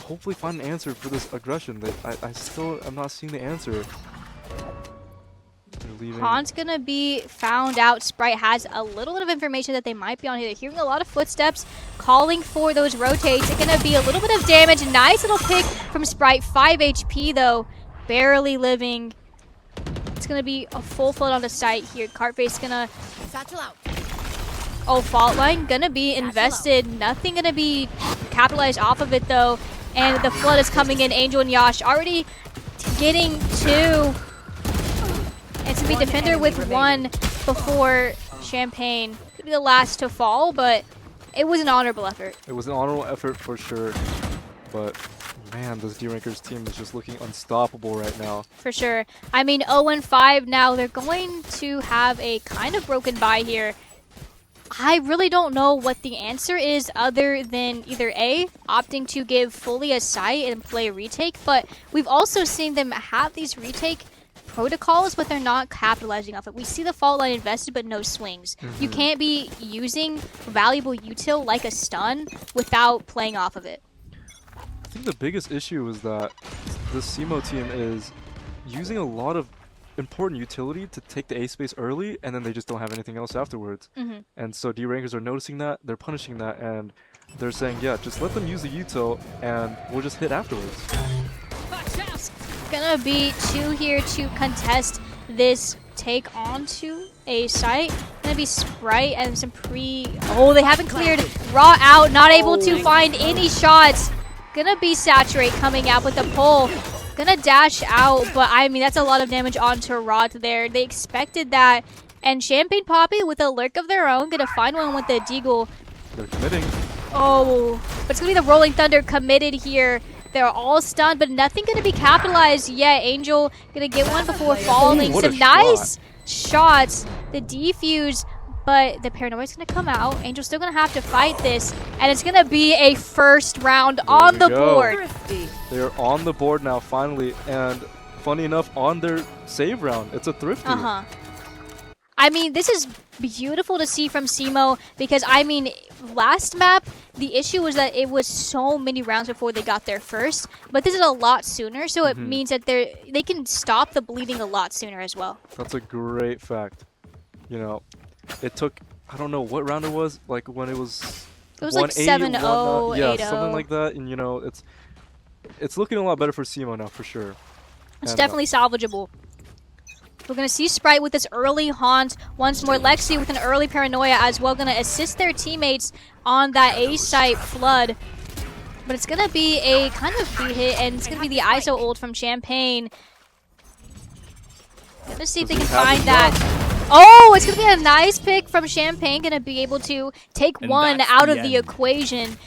hopefully find an answer for this aggression. I still am not seeing the answer. Han's gonna be found out. Sprite has a little bit of information that they might be on here. They're hearing a lot of footsteps, calling for those rotates. It's gonna be a little bit of damage. Nice little pick from Sprite. 5 HP though, barely living. It's gonna be a full flood on the site here. Cartface gonna. Oh, fault line gonna be invested. Nothing gonna be capitalized off of it though. And the flood is coming in. Angel and Yash already getting 2. It's going to be Defender with 1 before Champagne. Could be the last to fall, but it was an honorable effort. It was an honorable effort for sure, but man, this DeRankers team is just looking unstoppable right now. For sure. I mean, 0-5 now. They're going to have a kind of broken bye here. I really don't know what the answer is other than either A, opting to give fully a site and play a retake, but we've also seen them have these retake protocols, but they're not capitalizing off it. We see the fault line invested, but no swings. You can't be using valuable util like a stun without playing off of it. I think the biggest issue is that this SEMO team is using a lot of important utility to take the A space early, and then they just don't have anything else afterwards. And so DeRankers are noticing that, they're punishing that, and they're saying, yeah, just let them use the util, and we'll just hit afterwards. Gonna be 2 here to contest this take onto a site. Gonna be Sprite and some oh, they haven't cleared. Raw out, not able to find any shots. Gonna be Saturate coming out with the pull. Gonna dash out, but I mean, that's a lot of damage onto Raw there. They expected that. And Champagne Poppy with a lurk of their own. Gonna find one with the Deagle. They're committing. Oh, but it's gonna be the Rolling Thunder committed here. They're all stunned, but nothing going to be capitalized yet. Angel going to get one before falling. What a Some nice shots. The defuse, but the Paranoia is going to come out. Angel's still going to have to fight this, and it's going to be a first round on the board. They're on the board now, finally, and funny enough, on their save round. It's a thrifty. I mean, this is beautiful to see from SEMO because, I mean, last map, the issue was that it was so many rounds before they got there first, but this is a lot sooner, so it means that they can stop the bleeding a lot sooner as well. That's a great fact. You know, it took, I don't know what round it was, like when it was... It was like 7-0, 8-0. Yeah, something like that, and you know, it's looking a lot better for SEMO now, for sure. It's definitely salvageable. We're going to see Sprite with this early haunt. Once more, Lexi with an early Paranoia as well. Going to assist their teammates on that A-site flood. But it's going to be a kind of free hit, and it's going to be the ISO ult from Champagne. Let's see if they can find that. Oh, it's going to be a nice pick from Champagne. Going to be able to take one out of the equation.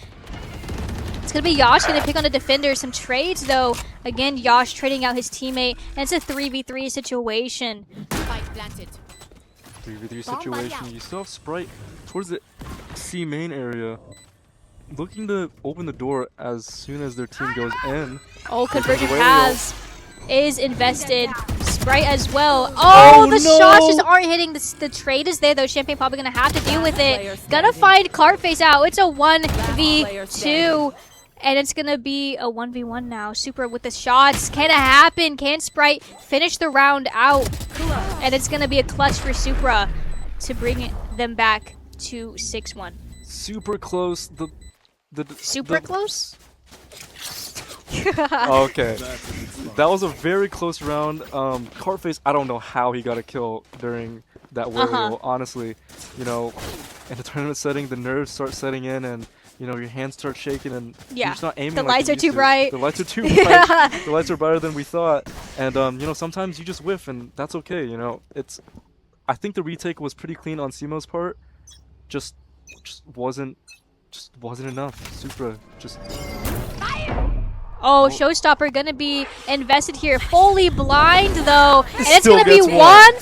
It's going to be Yash going to pick on the defender. Some trades, though. Again, Yash trading out his teammate. And it's a 3v3 situation. 3v3 situation. You still have Sprite towards the C main area. Looking to open the door as soon as their team goes in. Oh, Convergent Paths is invested. Sprite as well. Oh, the shots just aren't hitting. The trade is there, though. Champagne probably going to have to deal with it. Gonna find Cartface out. It's a 1v2. And it's going to be a 1v1 now. Super with the shots. Can it happen? Can Sprite finish the round out? And it's going to be a clutch for Supra to bring them back to 6-1. Super close. Super close? Okay. That was a very close round. Cartface, I don't know how he got a kill during that Wario, honestly. You know, in the tournament setting, the nerves start setting in, and you know, your hands start shaking, and you're just not aiming. The like lights are too bright. The lights are too bright. The lights are brighter than we thought, and you know, sometimes you just whiff, and that's okay. You know, I think the retake was pretty clean on SEMO's part. Just wasn't enough. Supra just. Oh, Showstopper gonna be invested here. Fully blind though, and it's Still gonna be gets one.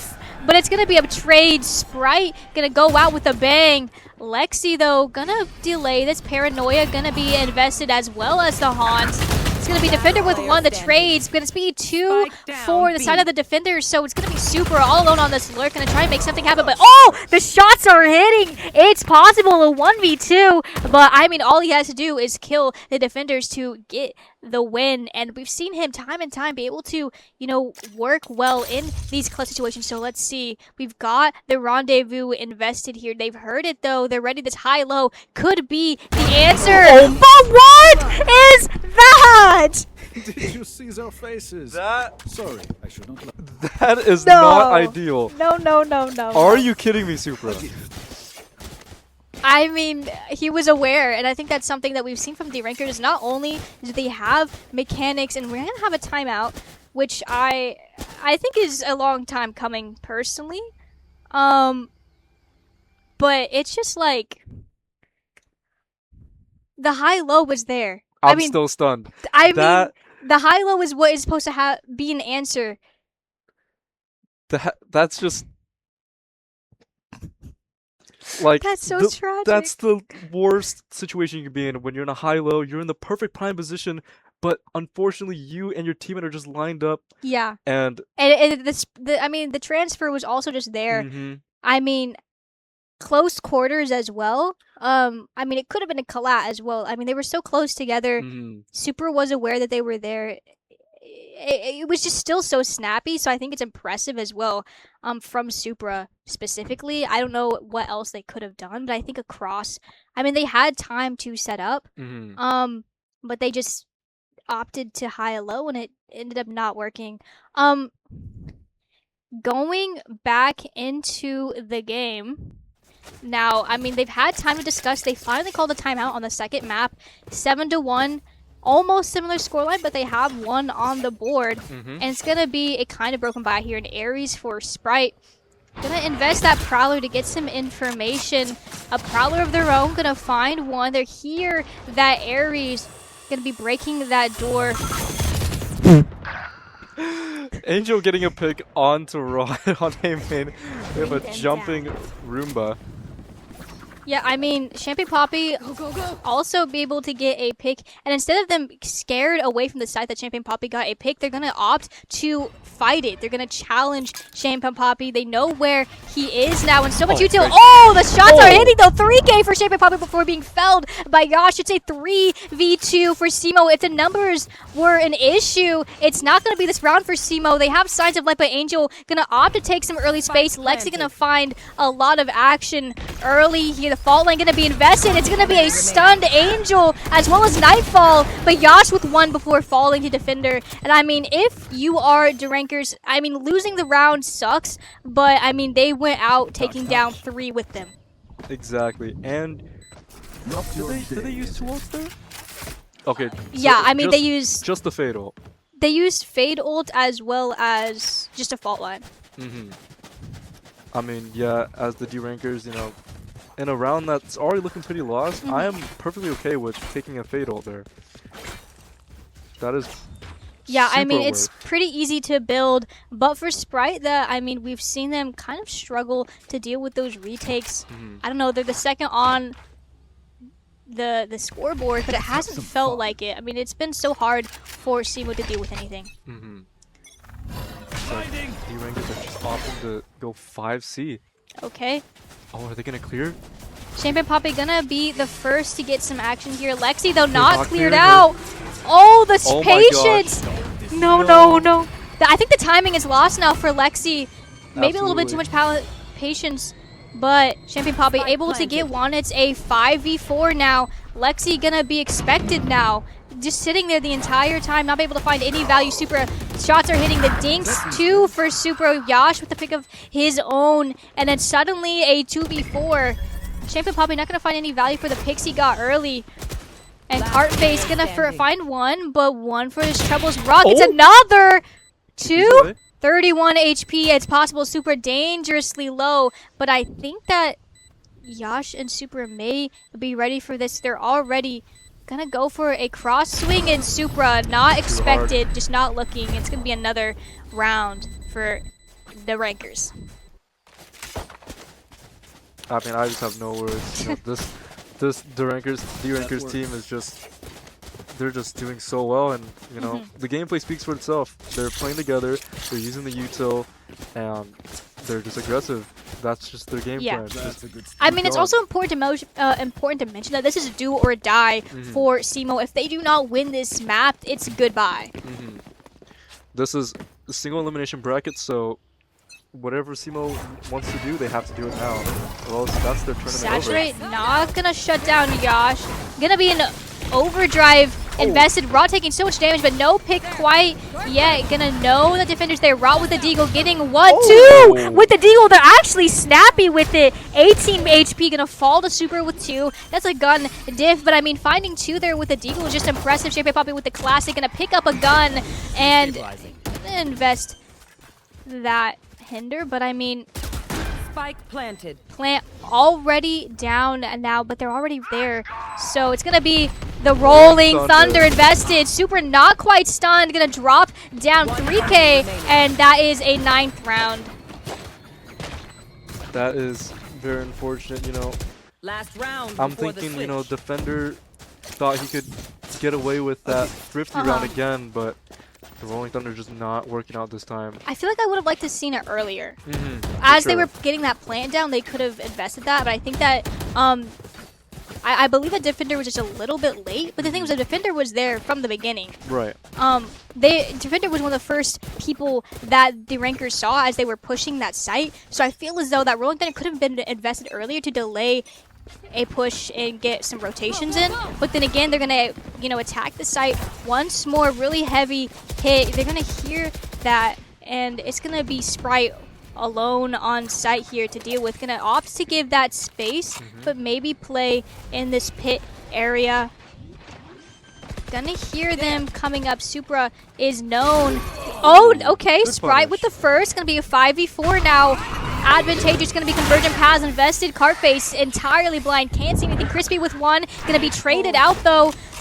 But it's going to be a trade. Sprite going to go out with a bang. Lexi, though, going to delay this. Paranoia going to be invested as well as the Haunt. It's going to be Defender with one. The trades going to be 2 for the side of the Defenders. So it's going to be Super all alone on this lurk. Going to try and make something happen. But, oh, the shots are hitting. It's possible a 1v2. But, I mean, all he has to do is kill the Defenders to get the win, and we've seen him time and time be able to, you know, work well in these clutch situations. So let's see. We've got the Rendezvous invested here. They've heard it though. They're ready. This high-low could be the answer. But what is that? Did you see their faces? Sorry, I should not. That is not ideal. No. Are you kidding me, Supra? I mean, he was aware, and I think that's something that we've seen from DeRankers. Not only do they have mechanics, and we're going to have a timeout, which I think is a long time coming, personally. But it's just like, the high-low was there. I'm still stunned. I mean, the high-low is what is supposed to be an answer. That's just... Like, that's so tragic. That's the worst situation you can be in when you're in a high-low. You're in the perfect prime position, but unfortunately, you and your teammate are just lined up. Yeah. And I mean, the transfer was also just there. I mean, close quarters as well. I mean, it could have been a collat as well. I mean, they were so close together. Super was aware that they were there. It was just still so snappy, so I think it's impressive as well from Supra specifically. I don't know what else they could have done, but I think across, I mean, they had time to set up, but they just opted to high-low, and it ended up not working. Going back into the game now, I mean, they've had time to discuss. They finally called a timeout on the second map, 7-1. Almost similar scoreline, but they have one on the board. And it's going to be a kind of broken by here in Ares for Sprite. Going to invest that Prowler to get some information. A Prowler of their own, going to find one. They're here, that Ares. Gonna be breaking that door. Angel getting a pick onto Rod on A main. We have a jumping Roomba. Yeah, I mean, Champagne Poppy also be able to get a pick, and instead of them scared away from the side that Champagne Poppy got a pick, they're gonna opt to fight it. They're gonna challenge Champagne Poppy. They know where he is now, and so much util. Oh, the shots are hitting though. 3K for Champagne Poppy before being felled by Yash. It's a 3v2 for SEMO. If the numbers were an issue, it's not gonna be this round for SEMO. They have signs of life, but Angel gonna opt to take some early space. Lexi gonna find a lot of action early here. The fault lane gonna be invested. It's gonna be a stunned Angel as well as Nightfall, but Yash with one before falling to Defender. And I mean, if you are DeRankers, I mean, losing the round sucks, but I mean, they went out taking down 3 with them. Exactly. And did they use 2 ults there? Okay. Yeah, so I mean, they used just the Fade ult. They used Fade ult as well as just a fault line. I mean, yeah, as the DeRankers, you know, in a round that's already looking pretty lost, I am perfectly okay with taking a Fade ult there. That is Yeah, I mean, super it's worth. pretty easy to build, but for Sprite, I mean, we've seen them kind of struggle to deal with those retakes. I don't know, they're the second on the scoreboard, but it hasn't felt like it. I mean, it's been so hard for SEMO to deal with anything. So DeRankers are just opting to go 5C. Okay. Oh, are they gonna clear? Champagne Poppy gonna be the first to get some action here. Lexi, though, not not cleared cleared out. Oh, the Oh my patience! No. I think the timing is lost now for Lexi. Maybe a little bit too much patience, but Champagne Poppy able to get one. It's a 5v4 now. Lexi gonna be expected now. Just sitting there the entire time, not be able to find any value. Super shots are hitting the dinks. 2 for Super. Yash with the pick of his own, and then suddenly a 2v4. Champagne Poppy not gonna find any value for the picks he got early. And Cartface gonna find one, but one for his troubles. Rock, it's another 2. 31 HP. It's possible Super dangerously low, but I think that Yash and Super may be ready for this. They're already gonna go for a cross swing, and Supra not expected, just not looking. It's gonna be another round for the Rankers. I mean, I just have no words. You know, this DeRankers team is just, they're just doing so well, and you know, the gameplay speaks for itself. They're playing together, they're using the util, and they're just aggressive. That's just their game plan. I mean, it's also important to mention that this is a do or die for SEMO. If they do not win this map, it's goodbye. This is a single elimination bracket, so whatever SEMO wants to do, they have to do it now. Well, that's their tournament Saturate not gonna shut down Yash. Gonna be an overdrive invested. Raw taking so much damage, but no pick quite yet. Gonna know the defenders there. Raw with the deagle, getting 1, 2 with the deagle. They're actually snappy with it. 18 HP, gonna fall to Super with 2. That's a gun diff, but I mean, finding 2 there with the deagle is just impressive. Champagne Poppy with the classic, gonna pick up a gun and invest that hinder, but I mean, spike planted. Plant already down now, but they're already there. So it's gonna be the rolling thunder invested. Super not quite stunned, gonna drop down 3K, and that is a 9th round. That is very unfortunate, you know. Last round. I'm thinking, you know, Defender thought he could get away with that thrifty round again, but the Rolling Thunder just not working out this time. I feel like I would have liked to have seen it earlier. As they were getting that plant down, they could have invested that, but I think that I believe that Defender was just a little bit late, but the thing was the Defender was there from the beginning. Right. Defender was one of the first people that the Rankers saw as they were pushing that site, so I feel as though that Rolling Thunder could have been invested earlier to delay a push and get some rotations in, but then again, they're gonna, you know, attack the site once more. Really heavy hit. They're gonna hear that, and it's gonna be Sprite alone on site here to deal with. Gonna opt to give that space, but maybe play in this pit area. Gonna hear them coming up. Supra is known. Oh, okay. Sprite with the first. Gonna be a 5v4 now. Advantageous, gonna be Convergent Paths invested. Cartface entirely blind, can't see anything. Crispy with 1, gonna be traded out though.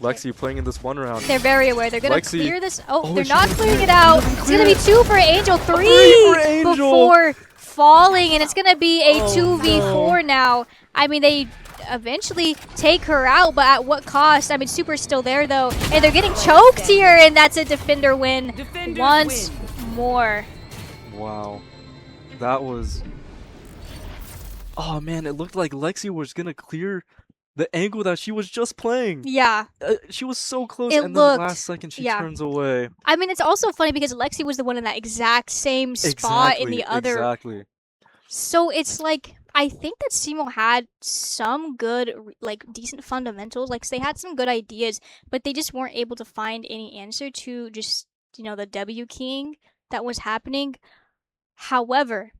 Lexi playing in this one round. They're very aware. They're going to Lexi. clear this. Oh, Oh, they're she not didn't clearing clear it out. Didn't It's clear going to be it. 2 for Angel, 3 for Angel. before falling, and it's going to be a Oh, 2v4 now. I mean, they eventually take her out, but at what cost? I mean, Super's still there, though, and they're getting choked here, and that's a Defender win once more. Wow. That was... Oh, man, it looked like Lexi was going to clear the angle that she was just playing. Yeah. She was so close, It and looked- then last second she yeah. turns away. I mean, it's also funny because Lexi was the one in that exact same spot in the other. Exactly. So it's like, I think that SEMO had some good, like, decent fundamentals. Like, they had some good ideas, but they just weren't able to find any answer to just, you know, the W keying that was happening. However,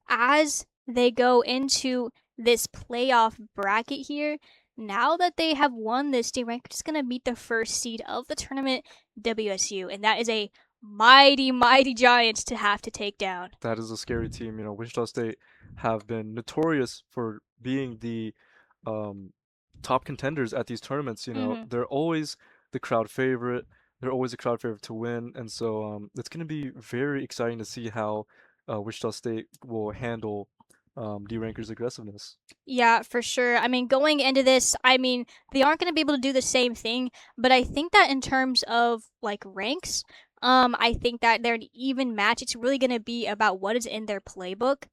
as they go into this playoff bracket here, now that they have won this, DeRankers is going to meet the first seed of the tournament, WSU, and that is a mighty, mighty giant to have to take down. That is a scary team. You know, Wichita State have been notorious for being the top contenders at these tournaments. You know, they're always the crowd favorite. They're always a crowd favorite to win, and so it's going to be very exciting to see how Wichita State will handle DeRankers' aggressiveness. Yeah, for sure. I mean, going into this, I mean, they aren't going to be able to do the same thing, but I think that in terms of, like, ranks, I think that they're an even match. It's really going to be about what is in their playbook.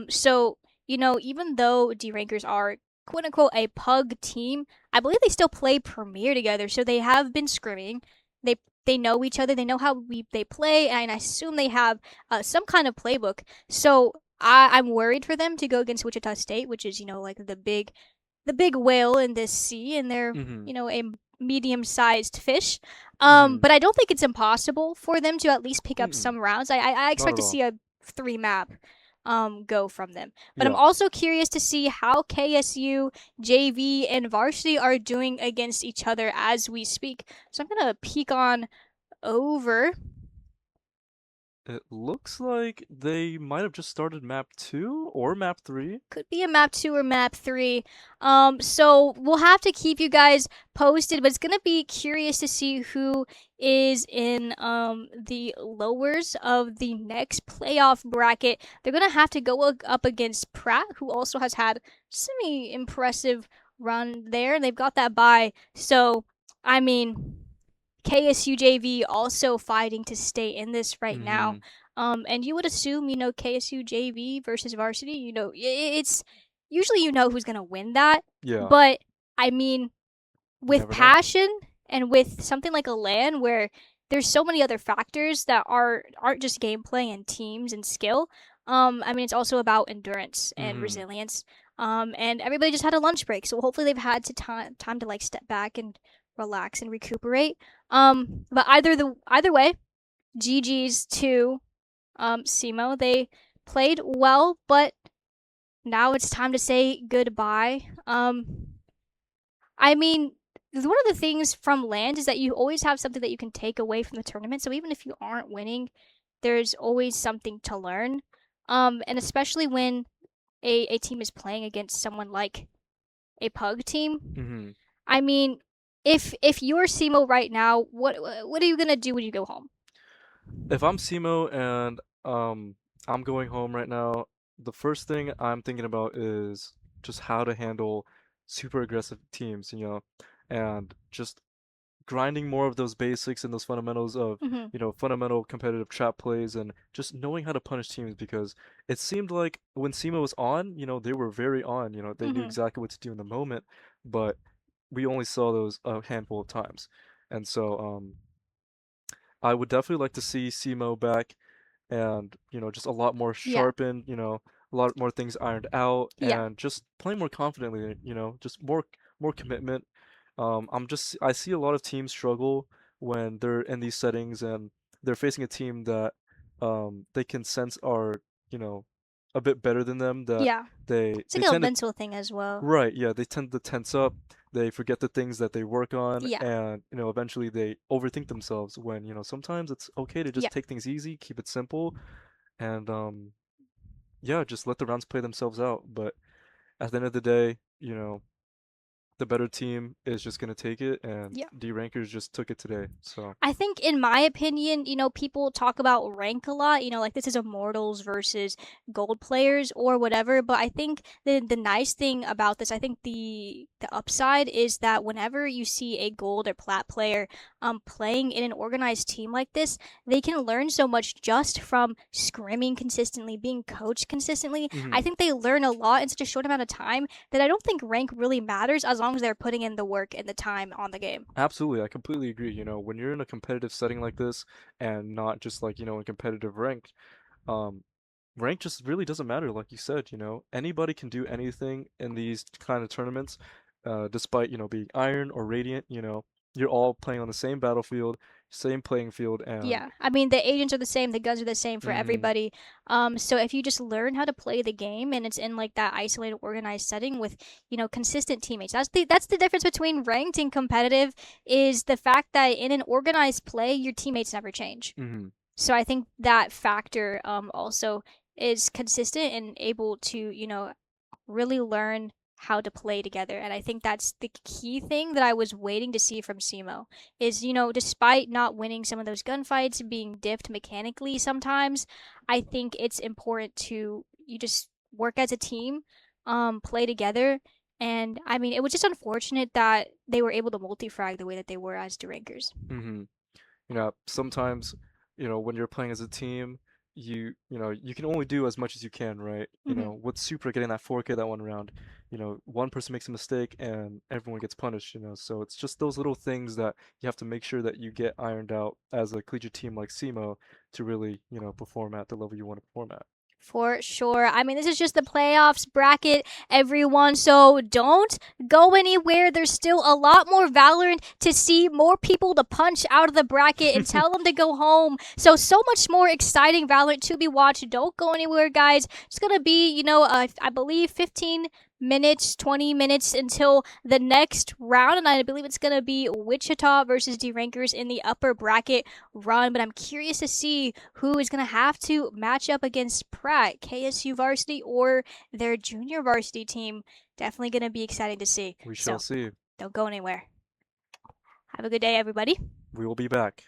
So, you know, even though DeRankers are quote-unquote a pug team, I believe they still play Premier together, so they have been scrimming. They know each other. They know how they play, and I assume they have some kind of playbook. So I'm worried for them to go against Wichita State, which is, you know, like the big whale in this sea, and they're, you know, a medium-sized fish. But I don't think it's impossible for them to at least pick up some rounds. I expect to see a 3-map go from them. But I'm also curious to see how KSU, JV, and Varsity are doing against each other as we speak. So I'm going to peek on over. It looks like they might have just started map 2 or map 3. Could be a map 2 or map 3. So we'll have to keep you guys posted, but it's going to be curious to see who is in the lowers of the next playoff bracket. They're going to have to go up against Pratt, who also has had semi-impressive run there. They've got that bye. So, I mean, KSU JV also fighting to stay in this right now. And you would assume, you know, KSU JV versus Varsity, you know, it's usually you know who's going to win that. Yeah. But, I mean, with Never know. passion and with something like a LAN where there's so many other factors that aren't just gameplay and teams and skill, I mean, it's also about endurance and resilience. And everybody just had a lunch break, so hopefully they've had time to, like, step back and relax and recuperate. But either way, GG's to SEMO. They played well, but now it's time to say goodbye. I mean, one of the things from LAN is that you always have something that you can take away from the tournament. So even if you aren't winning, there's always something to learn. And especially when a team is playing against someone like a pug team. I mean, if you're SEMO right now, what are you gonna do when you go home? If I'm SEMO and I'm going home right now, the first thing I'm thinking about is just how to handle super aggressive teams, you know, and just grinding more of those basics and those fundamentals of, you know, fundamental competitive trap plays and just knowing how to punish teams, because it seemed like when SEMO was on, you know, they were very on, you know, they knew exactly what to do in the moment, but we only saw those a handful of times. And so I would definitely like to see SEMO back and, you know, just a lot more sharpened, you know, a lot more things ironed out and just playing more confidently, you know, just more commitment. I see a lot of teams struggle when they're in these settings and they're facing a team that they can sense are, you know, a bit better than them, that It's they like a tend to, mental thing as well. right, yeah, they tend to tense up, they forget the things that they work on, Yeah. and, you know, eventually they overthink themselves when, you know, sometimes it's okay to just Yeah. take things easy, keep it simple, and yeah, just let the rounds play themselves out. But at the end of the day, you know, the better team is just gonna take it, and Yeah. DeRankers just took it today. So I think, in my opinion, people talk about rank a lot, like this is Immortals versus gold players or whatever. But I think the nice thing about this, I think the upside is that whenever you see a gold or plat player playing in an organized team like this, they can learn so much just from scrimming consistently, being coached consistently. I think they learn a lot in such a short amount of time that I don't think rank really matters as long as they're putting in the work and the time on the game. absolutely, I completely agree. When you're in a competitive setting like this, and not just like, in competitive rank, um, rank just really doesn't matter, like you said. Anybody can do anything in these kind of tournaments, despite, being Iron or Radiant. You're all playing on the same battlefield, same playing field, and Yeah, I mean the agents are the same, the guns are the same for mhm, everybody. So if you just learn how to play the game and it's in like that isolated, organized setting with consistent teammates, that's the difference between ranked and competitive. Is the fact that in an organized play, your teammates never change. mhm, So I think that factor also is consistent and able to really learn how to play together. And I think that's the key thing that I was waiting to see from SEMO is, despite not winning some of those gunfights, being diffed mechanically sometimes, I think it's important to you just work as a team, play together. And I mean, it was just unfortunate that they were able to multi-frag the way that they were as DeRankers. mhm. Sometimes, when you're playing as a team, you can only do as much as you can, right? Hmm. With Super getting that 4K that one round, one person makes a mistake and everyone gets punished. So it's just those little things that you have to make sure that you get ironed out as a collegiate team like SEMO to really, perform at the level you want to perform at. For sure. I mean, this is just the playoffs bracket, everyone. So don't go anywhere. There's still a lot more Valorant to see, more people to punch out of the bracket and tell them to go home. So much more exciting Valorant to be watched. Don't go anywhere, guys. It's going to be, I believe 15 minutes, 20 minutes until the next round. And I believe it's going to be Wichita versus DeRankers in the upper bracket run. But I'm curious to see who is going to have to match up against Pratt, KSU varsity, or their junior varsity team. Definitely going to be exciting to see. We So shall see. don't go anywhere. Have a good day, everybody. We will be back.